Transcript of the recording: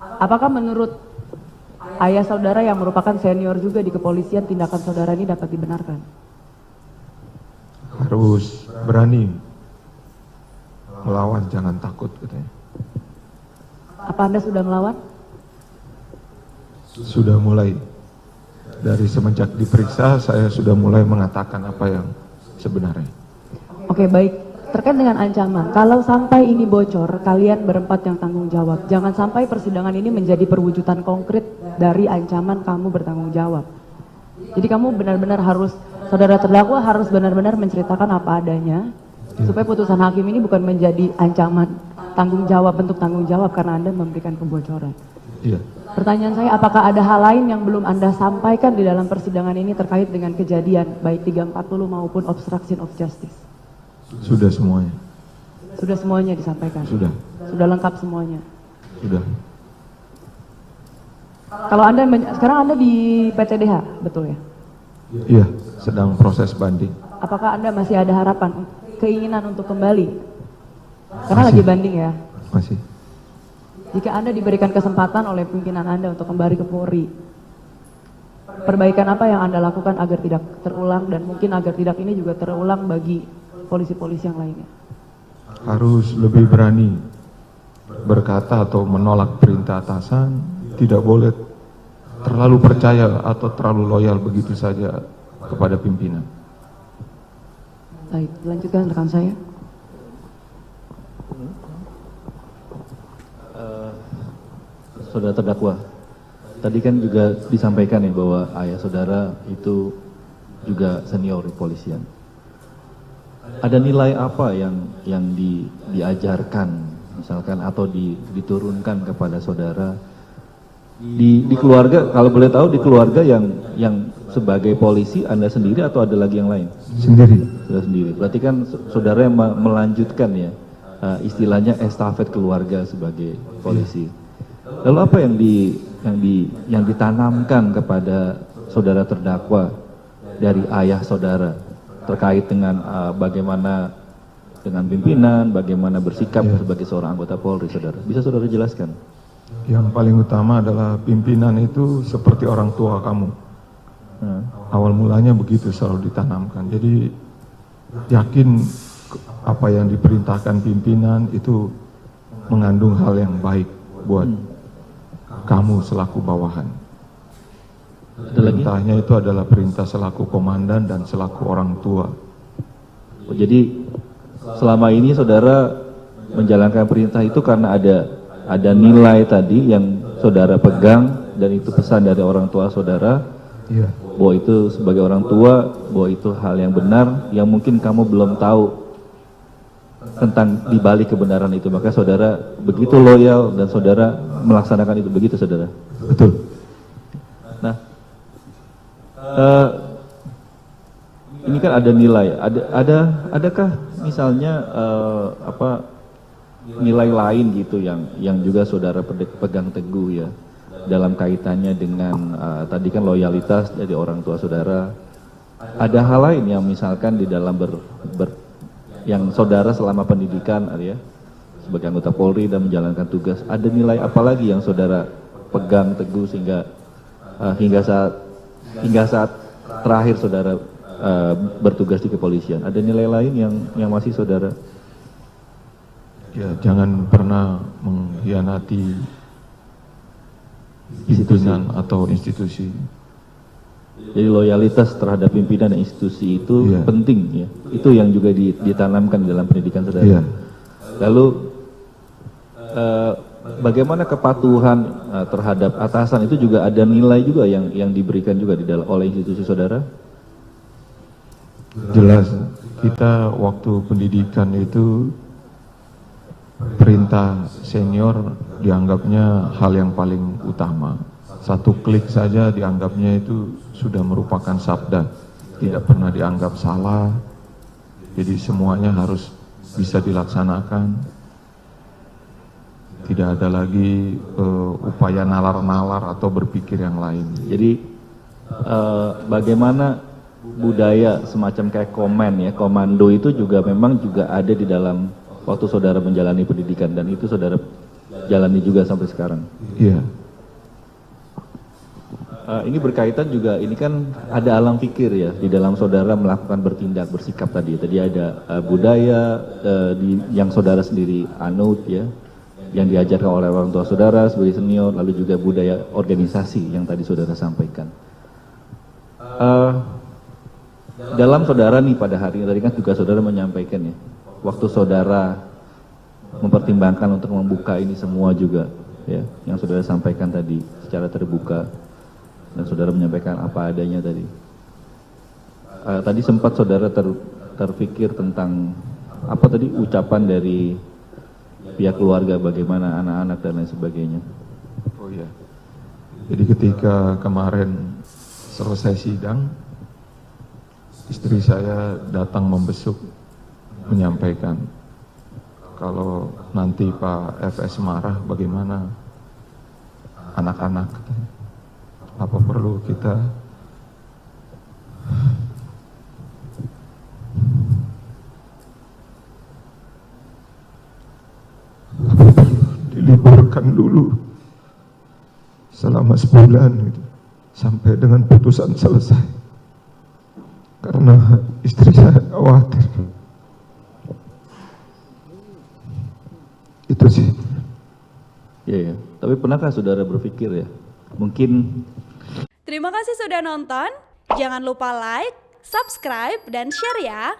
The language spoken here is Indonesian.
Apakah menurut ayah saudara yang merupakan senior juga di kepolisian, tindakan saudara ini dapat dibenarkan? Harus berani melawan, jangan takut katanya. Apa Anda sudah melawan? Sudah mulai. Dari semenjak diperiksa saya sudah mulai mengatakan apa yang sebenarnya. Oke, baik. Terkait dengan ancaman, kalau sampai ini bocor, kalian berempat yang tanggung jawab. Jangan sampai persidangan ini menjadi perwujudan konkret dari ancaman kamu bertanggung jawab. Jadi kamu benar-benar harus, saudara terdakwa harus benar-benar menceritakan apa adanya, supaya putusan hakim ini bukan menjadi ancaman tanggung jawab, bentuk tanggung jawab karena Anda memberikan kebocoran. Iya. Pertanyaan saya, apakah ada hal lain yang belum Anda sampaikan di dalam persidangan ini terkait dengan kejadian baik 340 maupun obstruction of justice? Sudah semuanya. Sudah semuanya disampaikan? Sudah. Sudah lengkap semuanya? Sudah. Kalau Anda, sekarang Anda di PTDH, betul ya? Iya, sedang proses banding. Apakah Anda masih ada harapan, keinginan untuk kembali? Karena Masih. lagi banding ya? Masih. Jika Anda diberikan kesempatan oleh pimpinan Anda untuk kembali ke Polri, perbaikan apa yang Anda lakukan agar tidak terulang dan mungkin agar tidak ini juga terulang bagi polisi-polisi yang lainnya? Harus lebih berani berkata atau menolak perintah atasan, tidak boleh terlalu percaya atau terlalu loyal begitu saja kepada pimpinan. Baik, lanjutkan rekan saya. Saudara terdakwa, tadi kan juga disampaikan ya bahwa ayah saudara itu juga senior di kepolisian. Ada nilai apa yang diajarkan misalkan atau diturunkan kepada saudara di keluarga, kalau boleh tahu di keluarga yang sebagai polisi Anda sendiri atau ada lagi yang lain? Sendiri. Sudah sendiri. Berarti kan saudara yang melanjutkan ya, istilahnya estafet keluarga sebagai polisi. Lalu apa yang ditanamkan kepada saudara terdakwa dari ayah saudara terkait dengan bagaimana dengan pimpinan, bagaimana bersikap sebagai seorang anggota Polri, saudara? Bisa saudara jelaskan? Yang paling utama adalah pimpinan itu seperti orang tua kamu. Awal mulanya begitu selalu ditanamkan. Jadi yakin apa yang diperintahkan pimpinan itu mengandung hal yang baik buat kamu selaku bawahan. Perintahnya itu adalah perintah selaku komandan dan selaku orang tua. Oh, jadi selama ini saudara menjalankan perintah itu karena ada nilai tadi yang saudara pegang dan itu pesan dari orang tua saudara. Iya. Bahwa itu sebagai orang tua, bahwa itu hal yang benar yang mungkin kamu belum tahu tentang dibalik kebenaran itu, maka saudara begitu loyal dan saudara melaksanakan itu, begitu saudara? Betul. Nah, ini kan ada nilai, adakah misalnya nilai lain gitu yang juga saudara pegang teguh ya dalam kaitannya dengan tadi kan loyalitas dari orang tua saudara? Ada hal lain yang misalkan di dalam yang saudara selama pendidikan ya sebagai anggota Polri dan menjalankan tugas, ada nilai apa lagi yang saudara pegang teguh sehingga hingga saat terakhir saudara bertugas di kepolisian, ada nilai lain yang masih saudara? Ya, jangan pernah mengkhianati pimpinan atau institusi. Jadi loyalitas terhadap pimpinan dan institusi itu penting ya. Itu yang juga ditanamkan dalam pendidikan saudara. Iya. Lalu bagaimana kepatuhan terhadap atasan itu juga ada nilai juga yang diberikan juga oleh institusi saudara? Jelas, kita waktu pendidikan itu perintah senior dianggapnya hal yang paling utama. Satu klik saja dianggapnya itu sudah merupakan sabda, tidak pernah dianggap salah. Jadi semuanya harus bisa dilaksanakan. Tidak ada lagi upaya nalar-nalar atau berpikir yang lain. Jadi bagaimana budaya semacam kayak komando itu juga memang juga ada di dalam waktu saudara menjalani pendidikan, dan itu saudara jalani juga sampai sekarang. Iya. Ini berkaitan juga, ini kan ada alam pikir ya di dalam saudara melakukan bertindak bersikap tadi. Tadi ada budaya yang saudara sendiri anut ya, yang diajarkan oleh orang tua saudara sebagai senior, lalu juga budaya organisasi yang tadi saudara sampaikan. Dalam saudara nih pada hari ini tadi kan juga saudara menyampaikan ya, waktu saudara mempertimbangkan untuk membuka ini semua juga ya, yang saudara sampaikan tadi secara terbuka. Dan saudara menyampaikan apa adanya tadi. Tadi sempat saudara terpikir tentang apa tadi ucapan dari pihak keluarga, bagaimana anak-anak dan lain sebagainya. Oh iya. Jadi ketika kemarin selesai sidang, istri saya datang membesuk, menyampaikan kalau nanti Pak FS marah bagaimana anak-anak. Apa perlu kita diliburkan dulu selama sebulan gitu, sampai dengan putusan selesai, karena istri saya khawatir. Itu sih. Iya, ya. Tapi pernahkah saudara berpikir ya, mungkin. Terima kasih sudah nonton. Jangan lupa like, subscribe, dan share ya.